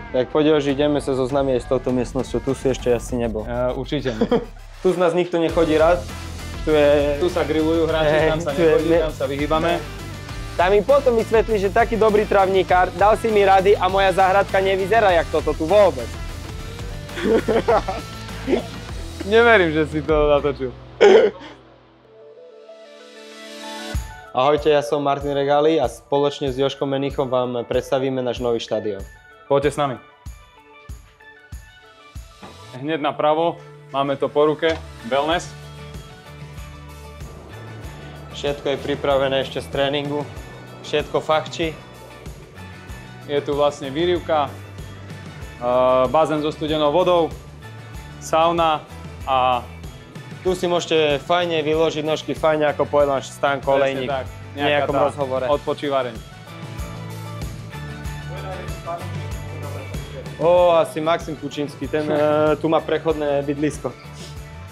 Tak poď, ideme sa zoznámiť s touto miestnosťou, tu si ešte asi nebol. Určite nie. Tu z nás nikto nechodí rád. Tu sa grillujú hráči, tam sa nechodí, tam sa vyhýbame. Tam mi potom vysvetlí, že taký dobrý travníkár, dal si mi rady a moja záhradka nevyzerá jak toto tu vôbec. Neverím, že si to natočil. Ahojte, ja som Martin Regali a spoločne s Jožkom Menichom vám predstavíme náš nový štadión. Poďte s nami. Hneď napravo máme to po ruke, wellness. Všetko je pripravené ešte z tréningu, všetko fachčí. Je tu vlastne výrivka, bazén so studenou vodou, sauna a tu si môžete fajne vyložiť nožky, fajne ako povedal náš Stanko Olejník v nejakom rozhovore. Odpočívareň. Asi Maxim Kučínsky, ten tu má prechodné bydlisko.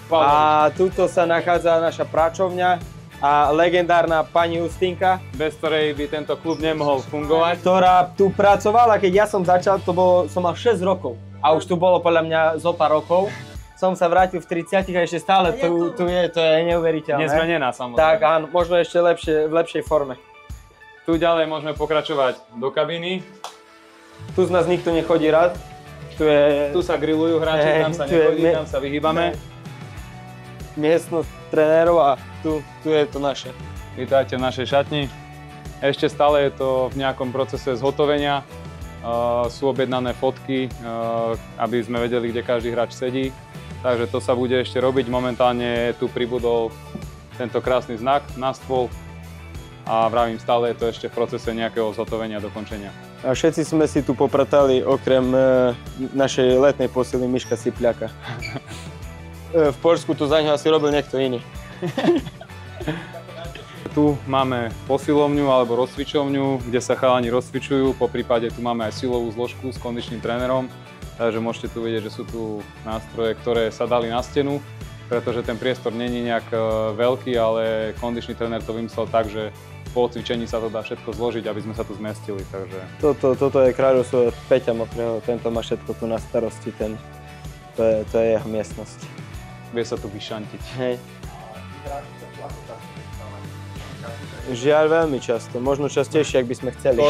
A tuto sa nachádza naša práčovňa a legendárna pani Justinka, bez ktorej by tento klub nemohol fungovať. Ktorá tu pracovala, keď ja som začal, som mal 6 rokov. A už tu bolo podľa mňa zo pár rokov. Som sa vrátil v 30 a ešte stále tu je, to je neuveriteľné. Nezmenená samozrejme. Tak áno, možno ešte v lepšej forme. Tu ďalej môžeme pokračovať do kabíny. Tu z nás nikto nechodí rád. Tu sa grillujú hráči, tam sa nechodí, tam sa vyhýbame. Miestnosť trenérov a tu je to naše. Vítajte v našej šatni. Ešte stále je to v nejakom procese zhotovenia. Sú objednané fotky, aby sme vedeli, kde každý hráč sedí. Takže to sa bude ešte robiť. Momentálne tu pribudol tento krásny znak na stôl a vravím, stále je to ešte v procese nejakého zhotovenia, dokončenia. A všetci sme si tu popratali okrem našej letnej posily Miška Sipľaka. V Poľsku to za ňo asi robil niekto iný. Tu máme posilovňu alebo rozcvičovňu, kde sa chalani rozcvičujú. Po prípade tu máme aj silovú zložku s kondičným trénerom. Takže môžete tu vidieť, že sú tu nástroje, ktoré sa dali na stenu, pretože ten priestor není nejak veľký, ale kondičný tréner to vymyslel tak, že po cvičení sa to dá všetko zložiť, aby sme sa tu zmestili. Takže... Toto je kráľovstvo Peťa Mokrého, tento má všetko tu na starosti, to je jeho miestnosť. Vie sa tu vyšantiť. Hej. Žiaľ veľmi často, možno častejšie, ak by sme chceli.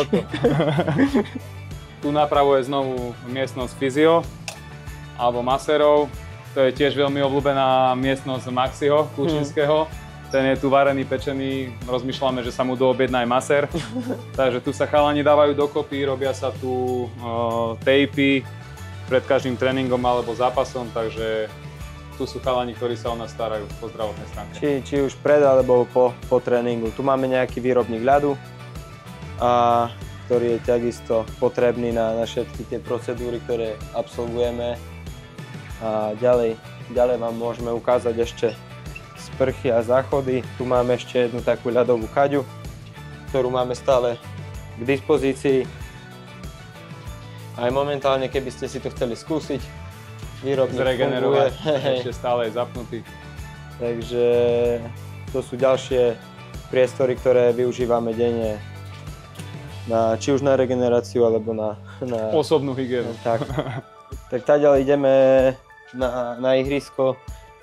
Tu napravo je znovu miestnosť fyzio alebo masérov. To je tiež veľmi obľúbená miestnosť Maxiho Kučinského. Ten je tu varený, pečený, rozmýšľame, že sa mu doobjedná aj masér. Takže tu sa chalani dávajú dokopy, robia sa tu tejpy pred každým tréningom alebo zápasom, takže tu sú chalani, ktorí sa o nás starajú po zdravotnej stránke. Či už pred alebo po tréningu. Tu máme nejaký výrobník ľadu, ktorý je takisto potrebný na všetky tie procedúry, ktoré absolvujeme. A ďalej vám môžeme ukázať ešte sprchy a záchody. Tu máme ešte jednu takú ľadovú kaďu, ktorú máme stále k dispozícii. Aj momentálne, keby ste si to chceli skúsiť, výrobník funguje. Ešte stále je zapnutý. Takže to sú ďalšie priestory, ktoré využívame denne. Či už na regeneráciu, alebo na osobnú hygienu. Tak ďalej ideme na ihrisko.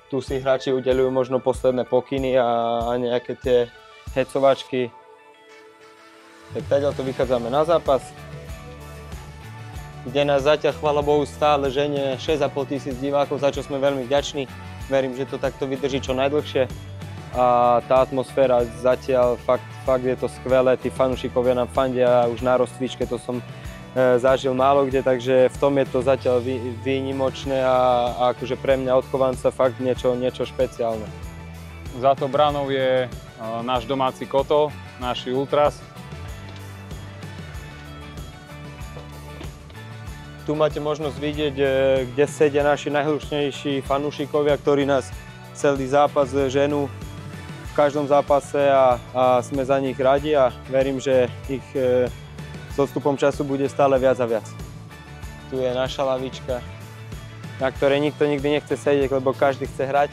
Tu si hráči udeľujú možno posledné pokyny a nejaké tie hecovačky. Tak ďalej to vychádzame na zápas, kde nás zatiaľ, chvála Bohu, stále ženie 6,5 000 divákov, za čo sme veľmi vďační. Verím, že to takto vydrží čo najdlhšie. A tá atmosféra zatiaľ fakt je to skvelé, tí fanúšikovia nám fandia už na rozcvičke, to som zažil málo kde, takže v tom je to zatiaľ výnimočné a akože pre mňa odchovanca fakt niečo špeciálne. Za to bránou je náš domáci kotol, naši Ultras. Tu máte možnosť vidieť, kde sedia naši najhlušnejší fanúšikovia, ktorí nás celý zápas ženú v každom zápase a sme za nich radi a verím, že ich s odstupom času bude stále viac a viac. Tu je naša lavička, na ktorej nikto nikdy nechce sedieť, lebo každý chce hrať.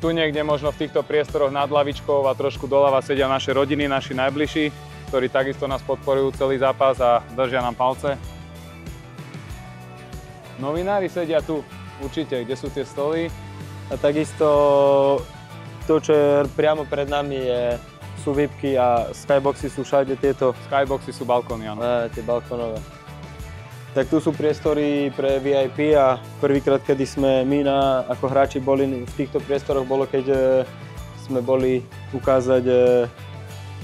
Tu niekde možno v týchto priestoroch nad lavičkou a trošku doľava sedia naše rodiny, naši najbližší, ktorí takisto nás podporujú celý zápas a držia nám palce. Novinári sedia tu, určite, kde sú tie stoly. A takisto to, čo je priamo pred nami, sú výpky a skyboxy sú všade tieto. Skyboxy sú balkóny, áno. Tie balkónové. Tak tu sú priestory pre VIP a prvýkrát, kedy sme my ako hráči boli v týchto priestoroch, bolo keď sme boli ukázať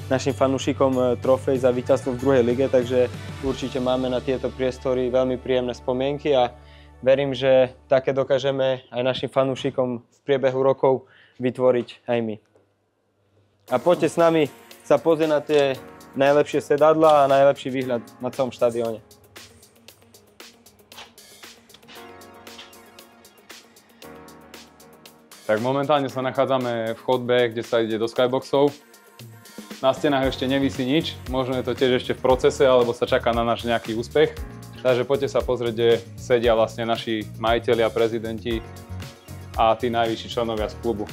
našim fanúšikom trofej za víťazstvo v druhej lige, takže určite máme na tieto priestory veľmi príjemné spomienky a verím, že také dokážeme aj našim fanúšikom v priebehu rokov vytvoriť aj my. A poďte s nami sa pozrieť na tie najlepšie sedadlá a najlepší výhľad na celom štadióne. Tak momentálne sa nachádzame v chodbe, kde sa ide do skyboxov. Na stenách ešte nevisí nič, možno je to tiež ešte v procese, alebo sa čaká na náš nejaký úspech. Takže poďte sa pozrieť, kde sedia vlastne naši majitelia, prezidenti a tí najvyšší členovia z klubu.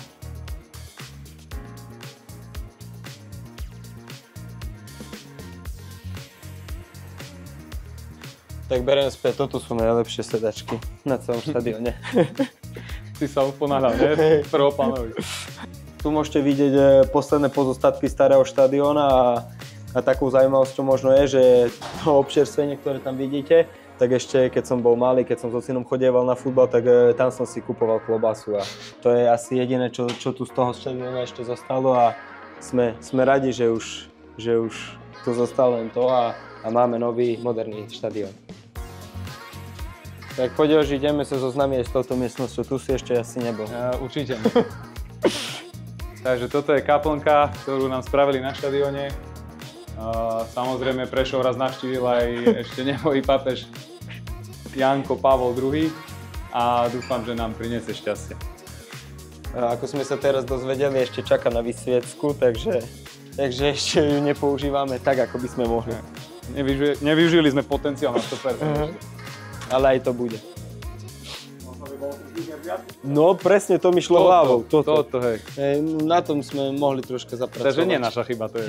Tak beriem späť, toto sú najlepšie sedačky na celom štadióne. Si sa uponáhľal, nie? Prvoplánový. Tu môžete vidieť posledné pozostatky starého štadióna a takou zaujímavosťou možno je, že to občerstvenie, ktoré tam vidíte, tak ešte keď som bol malý, keď som so synom chodieval na futbal, tak tam som si kupoval klobasu a to je asi jediné, čo tu z toho štadióna ešte zostalo a sme radi, že už tu zostalo len to a máme nový, moderný štadión. Tak poďme, že ideme sa zoznámiť s touto miestnosťou, tu si ešte asi nebol. Určite nie. Takže toto je kaplnka, ktorú nám spravili na štadióne. Samozrejme Prešov raz navštívil aj ešte nebojý pápež Janko Pavol II a dúfam, že nám prinesie šťastie. Ako sme sa teraz dozvedeli, ešte čaká na vysviecku, takže ešte ju nepoužívame tak, ako by sme mohli. Nevyužili sme potenciál na 100%. Ale aj to bude. No presne, to mi šlo hlavou. Toto, hej. Na tom sme mohli troška zapracovať. Takže nie naša chyba, to je.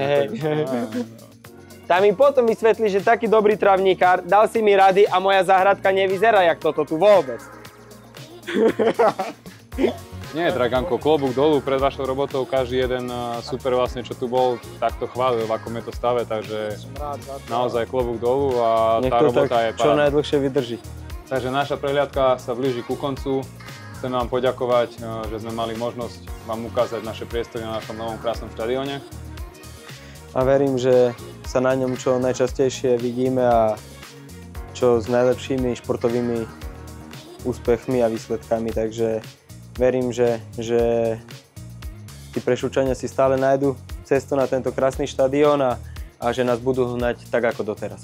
Tam mi potom vysvetli, že taký dobrý travníkár, dal si mi rady a moja záhradka nevyzerá jak toto tu vôbec. Nie, Draganko, klobúk dolu pred vašou robotou, každý jeden super vlastne, čo tu bol, takto chválil, v akom je to stave, takže naozaj klobúk dolu a tá robota je čo najdlhšie vydrží. Takže naša prehliadka sa blíži ku koncu. Chcem vám poďakovať, že sme mali možnosť vám ukázať naše priestory na našom novom krásnom štadióne. A verím, že sa na ňom čo najčastejšie vidíme a čo s najlepšími športovými úspechmi a výsledkami, takže verím, že tí Prešovčania si stále nájdu cestu na tento krásny štadión a že nás budú hnať tak ako doteraz.